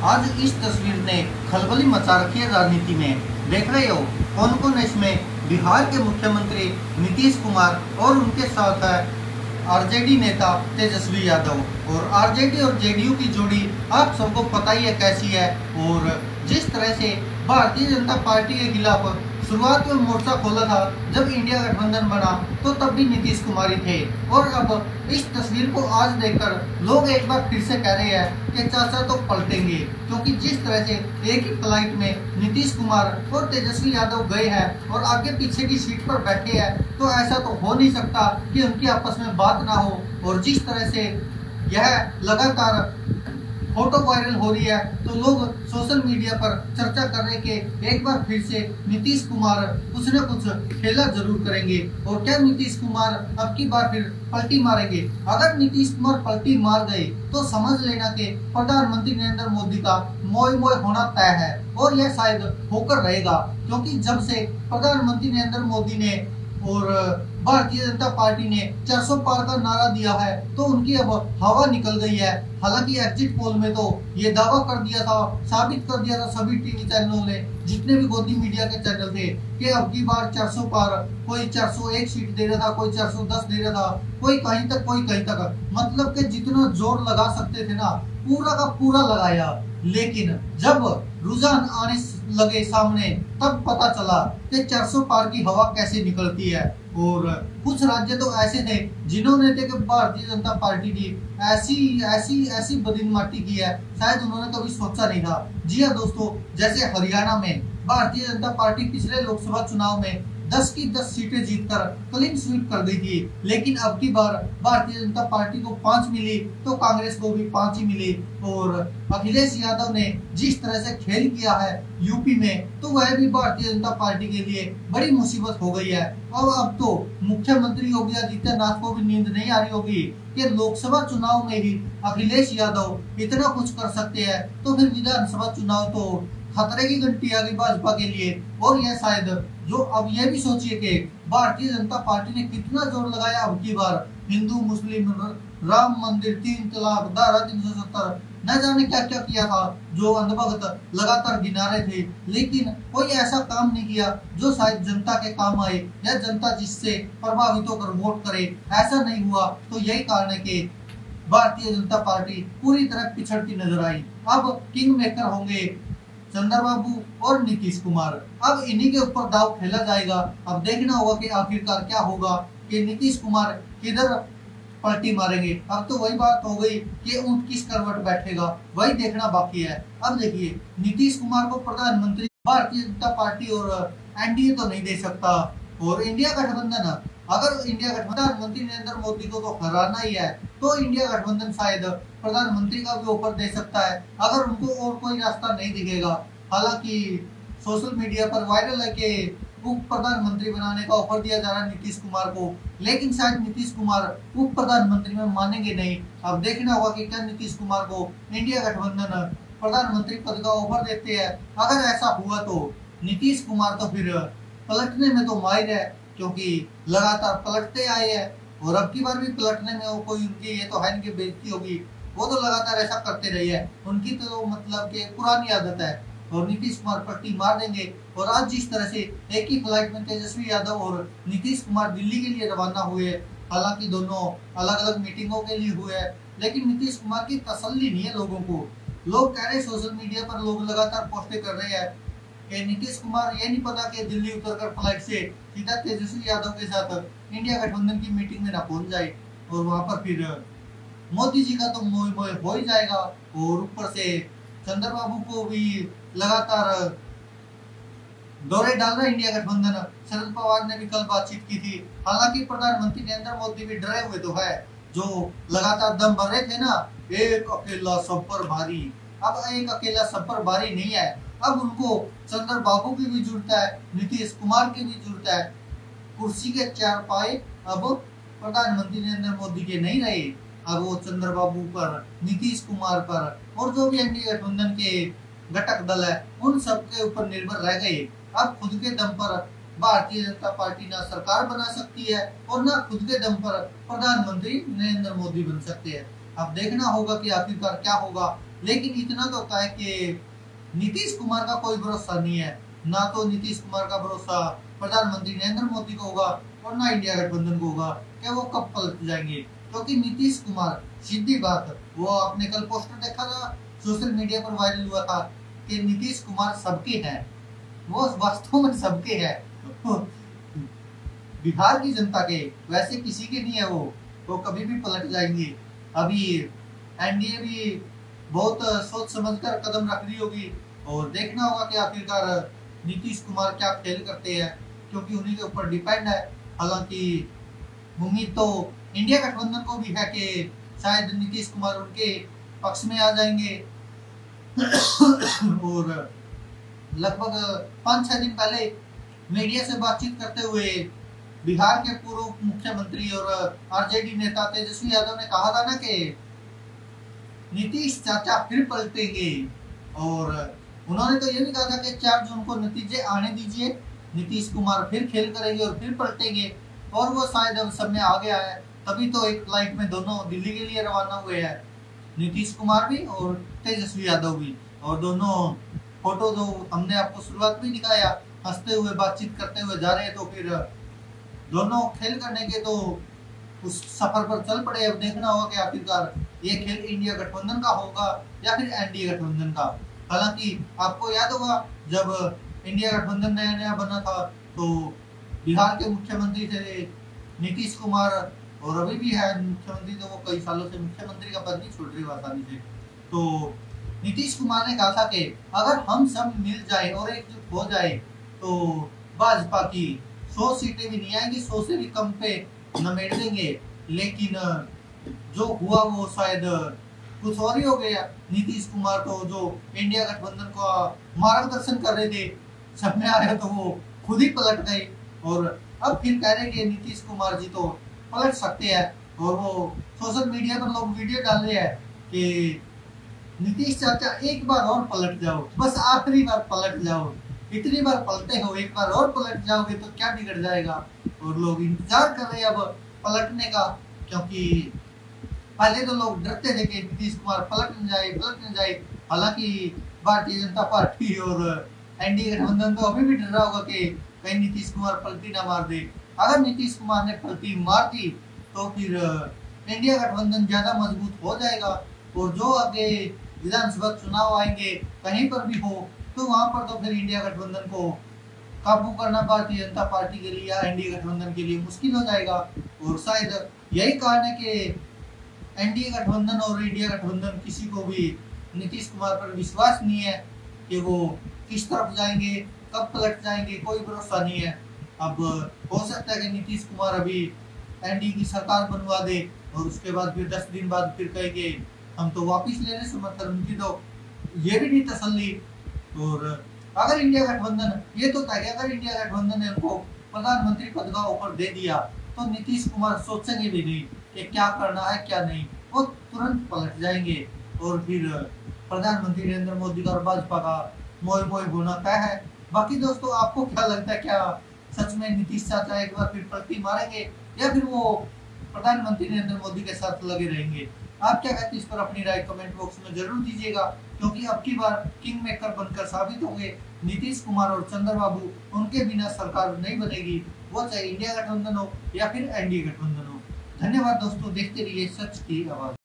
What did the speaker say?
आज इस तस्वीर ने खलबली मचा रखी है राजनीति में। देख रहे हो कौन कौन है इसमें। बिहार के मुख्यमंत्री नीतीश कुमार और उनके साथ है आरजेडी नेता तेजस्वी यादव। और आरजेडी और जेडीयू की जोड़ी आप सबको पता ही है कैसी है। और जिस तरह से भारतीय जनता पार्टी के खिलाफ शुरुआत में मोर्चा खोला था जब इंडिया गठबंधन बना, तो तब भी नीतीश कुमार ही थे। और अब इस तस्वीर को आज देखकर लोग एक बार फिर से कह रहे हैं कि चाचा तो पलटेंगे, क्योंकि जिस तरह से एक ही फ्लाइट में नीतीश कुमार और तेजस्वी यादव गए हैं और आगे पीछे की सीट पर बैठे हैं, तो ऐसा तो हो नहीं सकता कि उनकी आपस में बात ना हो। और जिस तरह से यह लगातार फोटो वायरल हो रही है, तो लोग सोशल मीडिया पर चर्चा कर रहे कि एक बार फिर से नीतीश कुमार कुछ न कुछ खेला जरूर करेंगे। और क्या नीतीश कुमार अब की बार फिर पलटी मारेंगे? अगर नीतीश कुमार पलटी मार गए तो समझ लेना कि प्रधानमंत्री नरेंद्र मोदी का मोए मोए होना तय है। और यह शायद होकर रहेगा, क्योंकि जब से प्रधानमंत्री नरेंद्र मोदी ने और भारतीय जनता पार्टी ने 400 पार का नारा दिया है, तो उनकी अब हवा निकल गई है। हालांकि एग्जिट पोल में तो ये दावा कर दिया था, साबित कर दिया था सभी टीवी चैनलों ने, जितने भी गोदी मीडिया के चैनल थे, कि अब की बार 400 पार, कोई 401 सीट दे रहा था, कोई 410 दे रहा था, कोई कहीं तक कोई कहीं तक। मतलब कि जितना जोर लगा सकते थे ना, पूरा का पूरा लगाया। लेकिन जब रुझान आने लगे सामने, तब पता चला कि 400 पार की हवा कैसे निकलती है। और कुछ राज्य तो ऐसे थे जिन्होंने थे कि भारतीय जनता पार्टी की ऐसी ऐसी ऐसी बदमाशी की है, शायद उन्होंने कभी सोचा नहीं था। जी हाँ दोस्तों, जैसे हरियाणा में भारतीय जनता पार्टी पिछले लोकसभा चुनाव में 10 की 10 सीटें जीतकर क्लीन स्वीप कर गई थी। लेकिन अब की बार भारतीय जनता पार्टी को 5 मिली, तो कांग्रेस को भी 5 ही मिली। और अखिलेश यादव ने जिस तरह से खेल किया है यूपी में, तो वह भी भारतीय जनता पार्टी के लिए बड़ी मुसीबत हो गई है। और अब तो मुख्यमंत्री योगी आदित्यनाथ को भी नींद नहीं आ रही होगी कि लोकसभा चुनाव में ही अखिलेश यादव इतना कुछ कर सकते हैं, तो फिर विधानसभा चुनाव तो खतरे की घंटी आ गई भाजपा के लिए। और यह शायद जो अब यह भी सोचिए कि भारतीय जनता पार्टी ने कितना जोर लगाया अब की बार, हिंदू मुस्लिम राम मंदिर 3 तलाक धारा 370 न जाने क्या क्या किया था, जो अंधभक्त लगातार गिना रहे थे। लेकिन कोई ऐसा काम नहीं किया जो शायद जनता के काम आए या जनता जिससे प्रभावित होकर वोट करे। ऐसा नहीं हुआ, तो यही कारण है कि भारतीय जनता पार्टी पूरी तरह पिछड़ती नजर आई। अब किंग मेकर होंगे चंद्रबाबू और नीतीश कुमार। अब इन्हीं के ऊपर दाव खेला जाएगा। अब देखना होगा कि आखिरकार क्या होगा, कि नीतीश कुमार किधर पलटी मारेंगे। अब तो वही बात हो गई कि ऊंट किस करवट बैठेगा, वही देखना बाकी है। अब देखिए, नीतीश कुमार को प्रधानमंत्री भारतीय जनता पार्टी और एनडीए तो नहीं दे सकता। और इंडिया गठबंधन, अगर इंडिया गठबंधन प्रधानमंत्री नरेंद्र मोदी को तो हराना ही है, तो इंडिया गठबंधन शायद प्रधानमंत्री का भी ऑफर दे सकता है, अगर उनको और कोई रास्ता नहीं दिखेगा। हालांकि सोशल मीडिया पर वायरल है कि उप प्रधानमंत्री बनाने का ऑफर दिया जा रहा है नीतीश कुमार को, लेकिन शायद नीतीश कुमार उप प्रधानमंत्री में मानेंगे नहीं। अब देखना होगा कि क्या नीतीश कुमार को इंडिया गठबंधन प्रधानमंत्री पद का ऑफर देते हैं। अगर ऐसा हुआ तो नीतीश कुमार तो फिर पलटने में तो माहिर है, क्योंकि लगातार पलटते आए हैं। और अब की बार भी पलटने में वो कोई उनकी ये तो है नहीं कि बेइज्जती होगी, वो तो लगातार ऐसा करते रहे हैं। उनकी तो मतलब कि पुरानी आदत है। और नीतीश कुमार पलटी मार देंगे। और आज जिस तरह से एक ही फ्लाइट में तेजस्वी यादव और नीतीश कुमार दिल्ली के लिए रवाना हुए, हालांकि दोनों अलग अलग मीटिंगों के लिए हुए, लेकिन नीतीश कुमार की तसल्ली नहीं है लोगों को। लोग कह रहे, सोशल मीडिया पर लोग लगातार पोस्टें कर रहे हैं कि नीतीश कुमार ये नहीं पता कि दिल्ली उतरकर फ्लाइट से सीधा तेजस्वी यादव के साथ इंडिया गठबंधन की मीटिंग में ना पहुंच जाए, और वहां पर फिर मोदी जी का तो मोह मोह हो ही जाएगा। और ऊपर से चंद्रबाबू को भी लगातार दौरे डाल रहा है इंडिया गठबंधन। शरद पवार ने भी कल बातचीत की थी। हालांकि प्रधानमंत्री नरेंद्र मोदी भी डरे हुए तो है, जो लगातार दम भर रहे थे ना, एक अकेला सब पर भारी। अब एक अकेला सब पर भारी नहीं है, अब उनको चंद्रबाबू की भी जरूरत है, नीतीश कुमार की भी जरूरत है। कुर्सी के 4 पाए अब प्रधानमंत्री नरेंद्र मोदी के नहीं रहे, अब वो चंद्रबाबू पर, नीतीश कुमार पर, और जो भी एनडीए गठबंधन के घटक दल है, उन सब के ऊपर निर्भर रह गए। अब खुद के दम पर भारतीय जनता पार्टी ना सरकार बना सकती है, और ना खुद के दम पर प्रधानमंत्री नरेंद्र मोदी बन सकते हैं। अब देखना होगा कि आखिरकार क्या होगा। लेकिन इतना तो होता है कि नीतीश कुमार का कोई भरोसा नहीं है। ना तो नीतीश कुमार का भरोसा प्रधानमंत्री नरेंद्र मोदी को होगा और ना इंडिया गठबंधन को होगा कि वो कब पलट जाएंगे। क्योंकि नीतीश कुमार, सीधी बात, वो आपने कल पोस्टर देखा था, सोशल मीडिया पर वायरल हुआ था कि नीतीश कुमार सबके हैं, वो वास्तव में सबके हैं। बिहार की जनता के, वैसे किसी के नहीं है। वो कभी भी पलट जाएंगे। अभी एनडीए भी बहुत सोच समझकर कदम रख रही होगी और देखना होगा कि आखिरकार नीतीश कुमार क्या खेल करते हैं, क्योंकि उन्हीं के ऊपर डिपेंड है। हालांकि उम्मीद तो इंडिया गठबंधन को भी है कि शायद नीतीश कुमार उनके पक्ष में आ जाएंगे। और लगभग 5-6 दिन पहले मीडिया से बातचीत करते हुए बिहार के पूर्व मुख्यमंत्री और आरजेडी नेता तेजस्वी यादव ने कहा था ना कि नीतीश चाचा फिर पलटेंगे। और उन्होंने तो ये भी कहा था कि 4 जून को नतीजे आने दीजिए, नीतीश कुमार फिर खेल करेंगे और फिर पलटेंगे। और वो शायद अब सब में आ गया है, तभी तो एक फ्लाइट में दोनों दिल्ली के लिए रवाना हुए हैं, नीतीश कुमार भी और तेजस्वी यादव भी। और दोनों फोटो जो हमने आपको शुरुआत में दिखाया, हंसते हुए बातचीत करते हुए जा रहे हैं, तो फिर दोनों खेल करने के तो उस सफर पर चल पड़े। अब देखना होगा कि आखिरकार ये खेल इंडिया गठबंधन का होगा या फिर एनडीए गठबंधन का। हालांकि आपको याद होगा जब इंडिया गठबंधन नया नया बना था तो बिहार के मुख्यमंत्री थे नीतीश कुमार, और अभी भी है मुख्यमंत्री, तो वो कई सालों से मुख्यमंत्री का पद नहीं छोड़ रहे आसानी से। तो नीतीश कुमार ने कहा था कि अगर हम सब मिल जाए और एकजुट हो जाए तो भाजपा की 100 सीटें भी नहीं आएंगी, 100 से भी कम पे नमेट देंगे। लेकिन जो हुआ वो शायद कुछ और ही हो गया। नीतीश कुमार तो जो इंडिया गठबंधन का मार्गदर्शन कर रहे थे, सामने आया तो वो खुद ही पलट गए। और अब फिर कह रहे कि नीतीश कुमार जी तो पलट सकते हैं, और वो सोशल मीडिया पर लोग वीडियो डाल रहे हैं कि नीतीश चाचा एक बार और पलट जाओ, बस आखिरी बार पलट जाओ, इतनी बार पलटे हो, एक बार और पलट जाओगे तो क्या बिगड़ जाएगा। और लोग इंतजार कर रहे हैं अब पलटने का, क्योंकि पहले तो लोग डरते थे कि नीतीश कुमार पलट न जाए। हालांकि भारतीय जनता पार्टी और एनडीए गठबंधन तो अभी भी डर रहा होगा कि कहीं नीतीश कुमार पलटी ना मार दे। अगर नीतीश कुमार ने पलटी मार दी तो फिर इंडिया गठबंधन ज्यादा मजबूत हो जाएगा, और जो आगे विधानसभा चुनाव आएंगे कहीं पर भी हो तो वहां पर तो फिर इंडिया गठबंधन को काबू करना भारतीय जनता पार्टी के लिए या एनडीए गठबंधन के लिए मुश्किल हो जाएगा। और शायद यही कारण है कि एनडीए गठबंधन और इंडिया गठबंधन किसी को भी नीतीश कुमार पर विश्वास नहीं है कि वो किस तरफ जाएंगे, कब पलट जाएंगे, कोई भरोसा नहीं है। अब हो सकता है कि नीतीश कुमार अभी एनडीए की सरकार बनवा दे और उसके बाद फिर 10 दिन बाद फिर कहे कि हम तो वापिस ले रहे समर्थन, उनकी तो ये भी नहीं तसल्ली। और अगर इंडिया गठबंधन, ये तो था कि अगर इंडिया गठबंधन ने उनको प्रधानमंत्री पद का ऑफर दे दिया तो नीतीश कुमार सोचेंगे भी नहीं कि क्या करना है क्या नहीं, वो तुरंत पलट जाएंगे और फिर प्रधानमंत्री नरेंद्र मोदी का और भाजपा का मोह मोह होना तय है। बाकी दोस्तों आपको क्या लगता है, क्या सच में नीतीश चाचा एक बार फिर पलटी मारेंगे या फिर वो प्रधानमंत्री नरेंद्र मोदी के साथ लगे रहेंगे? आप क्या कहते हैं इस पर अपनी राय कमेंट बॉक्स में जरूर दीजिएगा, क्योंकि अब की बार किंग मेकर बनकर साबित होंगे नीतीश कुमार और चंद्रबाबू। उनके बिना सरकार नहीं बनेगी, वो चाहे इंडिया गठबंधन हो या फिर एनडीए गठबंधन हो। धन्यवाद दोस्तों, देखते रहिए सच की आवाज।